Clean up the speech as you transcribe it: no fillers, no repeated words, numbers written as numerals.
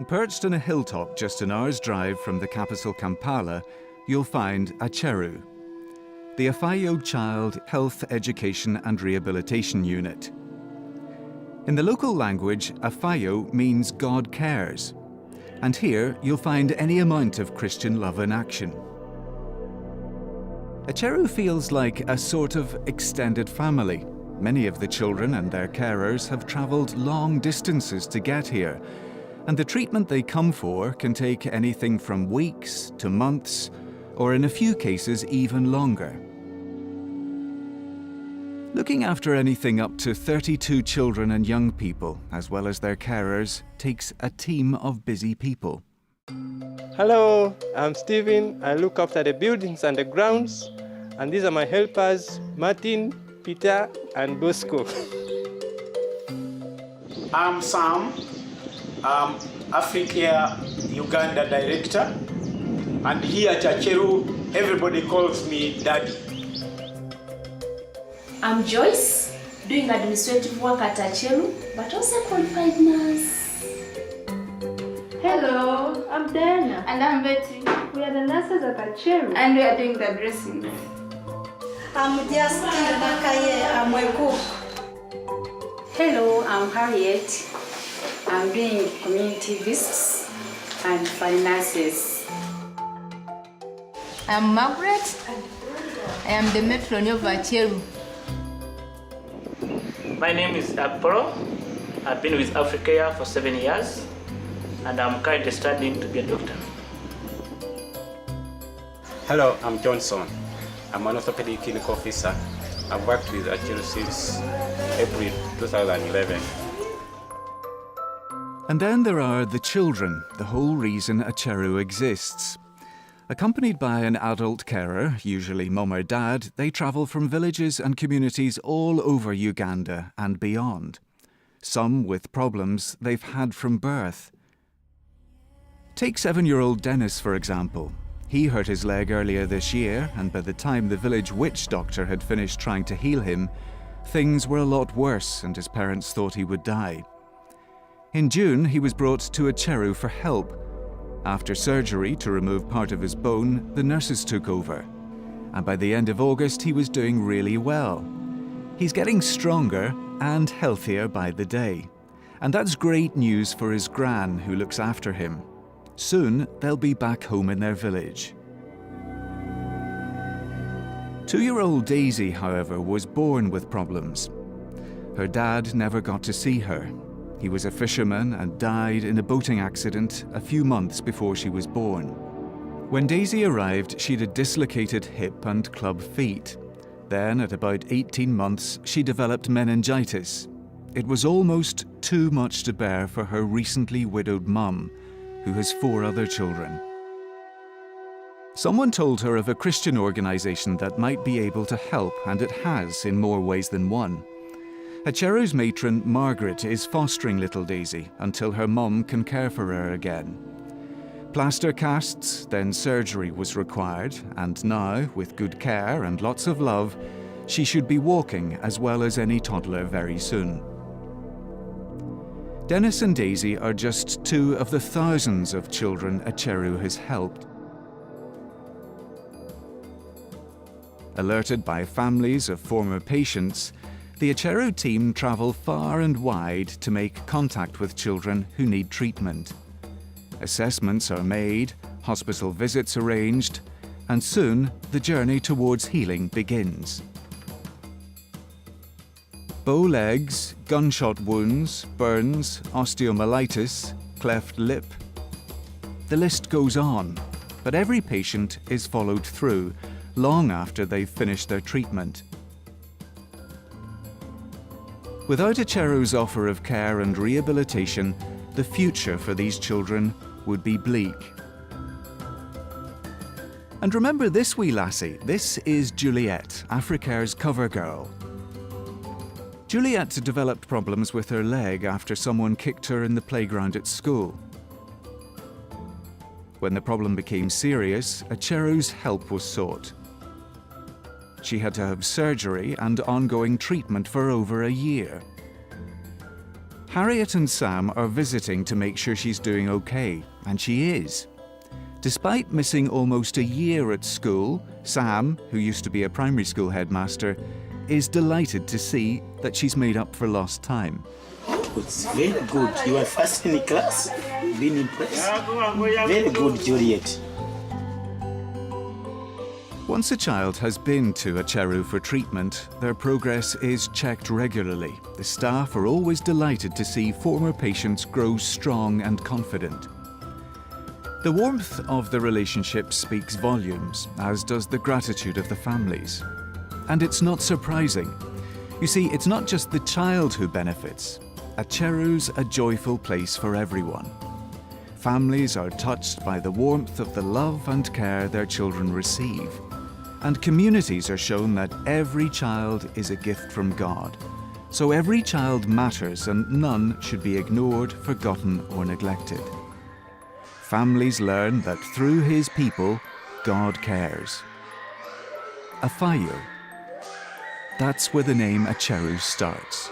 Perched on a hilltop just an hour's drive from the capital Kampala, you'll find ACHERU, the AFAYO Child Health, Education and Rehabilitation Unit. In the local language, AFAYO means God cares, and here you'll find any amount of Christian love in action. ACHERU feels like a sort of extended family. Many of the children and their carers have travelled long distances to get here, and the treatment they come for can take anything from weeks to months, or in a few cases even longer. Looking after anything up to 32 children and young people, as well as their carers, takes a team of busy people. Hello, I'm Steven. I look after the buildings and the grounds, and these are my helpers, Martin, Peter, and Bosco. I'm Sam. I'm Africare Uganda director, and here at ACHERU, everybody calls me Daddy. I'm Joyce, doing administrative work at ACHERU, but also qualified nurse. Hello, I'm Diana. And I'm Betty. We are the nurses at ACHERU. And we are doing the dressing. I'm Justin Nakaye. I'm a cook. Hello, I'm Harriet. I'm doing community visits and finances. I'm Margaret. I am the matron of ACHERU. My name is Apollo. I've been with Africare for 7 years, and I'm currently studying to be a doctor. Hello, I'm Johnson. I'm an orthopedic clinical officer. I've worked with ACHERU since April 2011. And then there are the children, the whole reason ACHERU exists. Accompanied by an adult carer, usually mum or dad, they travel from villages and communities all over Uganda and beyond. Some with problems they've had from birth. Take 7-year-old Dennis, for example. He hurt his leg earlier this year, and by the time the village witch doctor had finished trying to heal him, things were a lot worse and his parents thought he would die. In June, he was brought to ACHERU for help. After surgery to remove part of his bone, the nurses took over. And by the end of August, he was doing really well. He's getting stronger and healthier by the day. And that's great news for his gran, who looks after him. Soon, they'll be back home in their village. 2-year-old Daisy, however, was born with problems. Her dad never got to see her. He was a fisherman and died in a boating accident a few months before she was born. When Daisy arrived, she'd a dislocated hip and club feet. Then, at about 18 months, she developed meningitis. It was almost too much to bear for her recently widowed mum, who has 4 other children. Someone told her of a Christian organisation that might be able to help, and it has in more ways than one. ACHERU's matron, Margaret, is fostering little Daisy until her mum can care for her again. Plaster casts, then surgery was required, and now, with good care and lots of love, she should be walking as well as any toddler very soon. Dennis and Daisy are just 2 of the thousands of children ACHERU has helped. Alerted by families of former patients, the ACHERU team travel far and wide to make contact with children who need treatment. Assessments are made, hospital visits arranged, and soon the journey towards healing begins. Bow legs, gunshot wounds, burns, osteomyelitis, cleft lip. The list goes on, but every patient is followed through long after they've finished their treatment. Without ACHERU's offer of care and rehabilitation, the future for these children would be bleak. And remember this wee lassie, this is Juliet, Africare's cover girl. Juliet developed problems with her leg after someone kicked her in the playground at school. When the problem became serious, ACHERU's help was sought. She had to have surgery and ongoing treatment for over a year. Harriet and Sam are visiting to make sure she's doing okay, and she is. Despite missing almost a year at school, Sam, who used to be a primary school headmaster, is delighted to see that she's made up for lost time. It's very good. You are first in the class. Been impressed. Very good, Juliet. Once a child has been to ACHERU for treatment, their progress is checked regularly. The staff are always delighted to see former patients grow strong and confident. The warmth of the relationship speaks volumes, as does the gratitude of the families. And it's not surprising. You see, it's not just the child who benefits. ACHERU's a joyful place for everyone. Families are touched by the warmth of the love and care their children receive. And communities are shown that every child is a gift from God. So every child matters and none should be ignored, forgotten or neglected. Families learn that through His people, God cares. AFAYO. That's where the name ACHERU starts.